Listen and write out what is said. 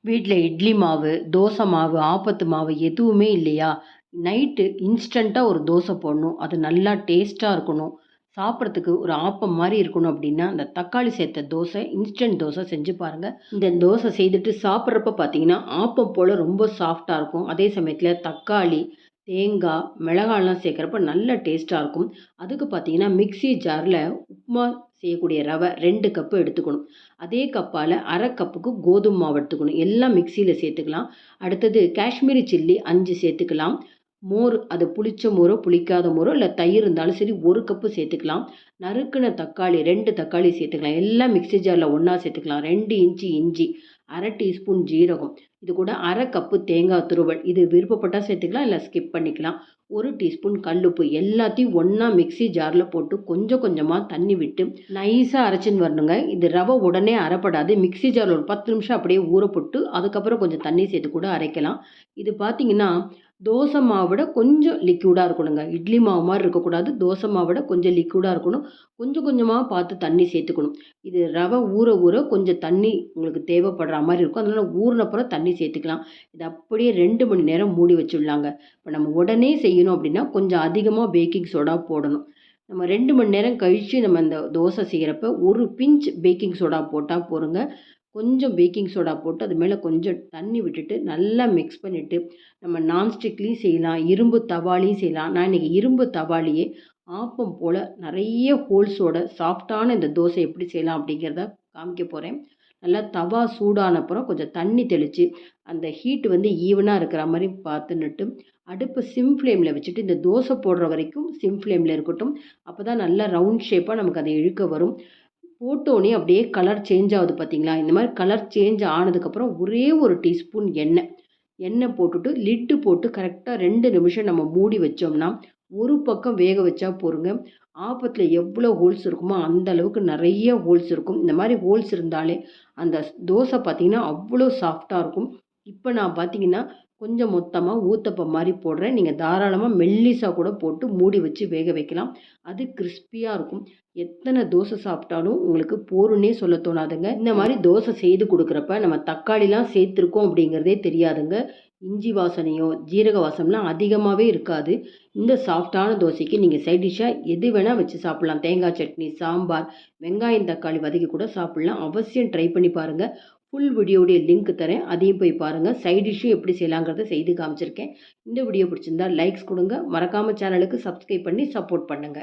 வீட்ல இட்லி மாவு, தோசை மாவு, ஆப்பத்து மாவு எதுவுமே இல்லையா? நைட்டு இன்ஸ்டன்ட்டா ஒரு தோசை போடணும். அது நல்லா டேஸ்ட்டா இருக்கணும். சாப்பிடறதுக்கு ஒரு ஆப்பம் மாரி இருக்கணும் அப்டின்னா, அந்த தக்காளி சேர்த்த தோசை, இன்ஸ்டன்ட் தோசை செஞ்சு பாருங்க. இந்த தோசை செய்துட்டு சாப்பிடுறப்ப பார்த்தீங்கன்னா, ஆப்பம் போல ரொம்ப சாஃப்ட்டா இருக்கும். அதே சமயத்தில தக்காளி, தேங்காய், மிளகாய்லாம் சேர்க்கிறப்ப நல்ல டேஸ்ட்டா இருக்கும். அதுக்கு பார்த்தீங்கன்னா, மிக்ஸி ஜார்ல உப்புமா செய்யக்கூடிய ரவை 2 கப்பு எடுத்துக்கணும். அதே கப்பால 1/2 கப்புக்கு கோதுமை மாவு எடுத்துக்கணும். எல்லாம் மிக்ஸியில சேர்த்துக்கலாம். அடுத்தது காஷ்மீரி சில்லி 5 சேர்த்துக்கலாம். மோர் அது புளிச்ச மோரோ, புளிக்காத மோரோ இல்ல தயிர் இருந்தாலும் சரி 1 கப்பு சேர்த்துக்கலாம். நறுக்குன தக்காளி 2 தக்காளி சேர்த்துக்கலாம். எல்லாம் மிக்ஸி ஜார்ல ஒண்ணா சேர்த்துக்கலாம். 2 இன்ச்சு இஞ்சி, 1/2 டீஸ்பூன் ஜீரகம், இது கூட 1/2 கப்பு தேங்காய் துருவல். இது விருப்பப்பட்டா சேர்த்துக்கலாம், இல்ல ஸ்கிப் பண்ணிக்கலாம். 1 டீஸ்பூன் கல்லுப்பு எல்லாத்தையும் ஒண்ணா மிக்ஸி ஜார்ல போட்டு கொஞ்சம் கொஞ்சமா தண்ணி விட்டு நைஸா அரைச்சுன்னு வரணுங்க. இது ரவை உடனே அரைப்படாது. மிக்ஸி ஜார்ல ஒரு 10 நிமிஷம் அப்படியே ஊற போட்டு, அதுக்கப்புறம் கொஞ்சம் தண்ணி சேர்த்து கூட அரைக்கலாம். இது பார்த்தீங்கன்னா, தோசை மாவ விட கொஞ்சம் லிக்விடா இருக்கணுங்க. இட்லி மாவு மாரி இருக்கக்கூடாது. தோசை மாவ விட கொஞ்சம் லிக்விடா இருக்கணும். கொஞ்சம் கொஞ்சமா பார்த்து தண்ணி சேர்த்துக்கணும். இது ரவை ஊற ஊற கொஞ்சம் தண்ணி உங்களுக்கு தேவைப்படுற மாரி இருக்கும். அதனால ஊறுனப்புறம் தண்ணி சேர்த்துக்கலாம். இத அப்படியே 2 மணி நேரம் மூடி வச்சுடலாங்க. இப்ப நம்ம உடனே செய்யணும் அப்படின்னா, கொஞ்சம் அதிகமா பேக்கிங் சோடா போடணும். நம்ம 2 மணி நேரம் கழிச்சு நம்ம இந்த தோசை செய்யறப்ப, ஒரு பிஞ்ச் பேக்கிங் சோடா போட்டா போதுங்க. கொஞ்சம் பேக்கிங் சோடா போட்டு அது மேல கொஞ்சம் தண்ணி விட்டுட்டு, நல்லா மிக்ஸ் பண்ணிட்டு, நம்ம நான்ஸ்டிக்லயும் செய்யலாம், இரும்பு தவாலயும் செய்யலாம். நான் இன்னைக்கு இரும்பு தவாலயே ஆப்பம் போல நெறைய ஹோல்ஸோட சாஃப்ட்டான இந்த தோசை எப்படி செய்யலாம் அப்படிங்கிறத காமிக்க போறேன். நல்லா தவா சூடானப்புறம் கொஞ்சம் தண்ணி தெளிச்சு, அந்த ஹீட் வந்து ஈவனா இருக்கிற மாரி பார்த்துன்னுட்டு, அடுப்ப சிம் ஃப்ளேம்ல வச்சுட்டு, இந்த தோசை போடுற வரைக்கும் சிம் ஃப்ளேம்ல இருக்கட்டும். அப்பதான் நல்லா ரவுண்ட் ஷேப்பா நமக்கு அது இழுக்க வரும். போட்டோனே அப்படியே கலர் சேஞ்ச் ஆகுது பார்த்தீங்களா? இந்த மாரி கலர் சேஞ்ச் ஆனதுக்கப்புறம் ஒரே 1 டீஸ்பூன் எண்ணெய். எண்ணெய் போட்டுட்டு லிட்டு போட்டு கரெக்ட்டா 2 நிமிஷம் நம்ம மூடி வச்சோம்னா, ஒரு பக்கம் வேக வச்சா போதுங்க. ஆப்பத்தில எவ்வளோ ஹோல்ஸ் இருக்குமோ, அந்த அளவுக்கு நெறைய ஹோல்ஸ் இருக்கும். இந்த மாரி ஹோல்ஸ் இருந்தாலே, அந்த தோசை பார்த்தீங்கன்னா, அவ்வளோ சாஃப்ட்டா இருக்கும். இப்ப நான் பார்த்தீங்கன்னா, கொஞ்சம் மொத்தமா ஊத்தப்பம் மாரி போடுறேன். நீங்க தாராளமா மெல்லிசா கூட போட்டு மூடி வச்சு வேக வைக்கலாம். அது கிரிஸ்பியா இருக்கும். எத்தன தோசை சாப்பிட்டாலும் உங்களுக்கு போருன்னே சொல்ல தோணாதுங்க. இந்த மாரி தோசை செய்து குடுக்குறப்ப, நம்ம தக்காளிலாம் சேர்த்துருக்கோம் அப்படிங்கிறதே தெரியாதுங்க. இஞ்சி வாசனையோ, ஜீரக வாசம்லாம் அதிகமாவே இருக்காது. இந்த சாஃப்ட்டான தோசைக்கு நீங்க சைட் டிஷ்ஷா எது வேணா வச்சு சாப்பிடலாம். தேங்காய் சட்னி, சாம்பார், வெங்காயம், தக்காளி வதக்கி கூட சாப்பிடலாம். அவசியம் ட்ரை பண்ணி பாருங்க. ஃபுல் வீடியோடைய லிங்க் தரேன். அதையும் போய் பாருங்க. சைட் டிஷ்ஷும் எப்படி செய்யலாங்கிறத செய்து காமிச்சிருக்கேன். இந்த வீடியோ பிடிச்சிருந்தா லைக்ஸ் குடுங்க. மறக்காம சேனலுக்கு சப்ஸ்கிரைப் பண்ணி சப்போர்ட் பண்ணுங்க.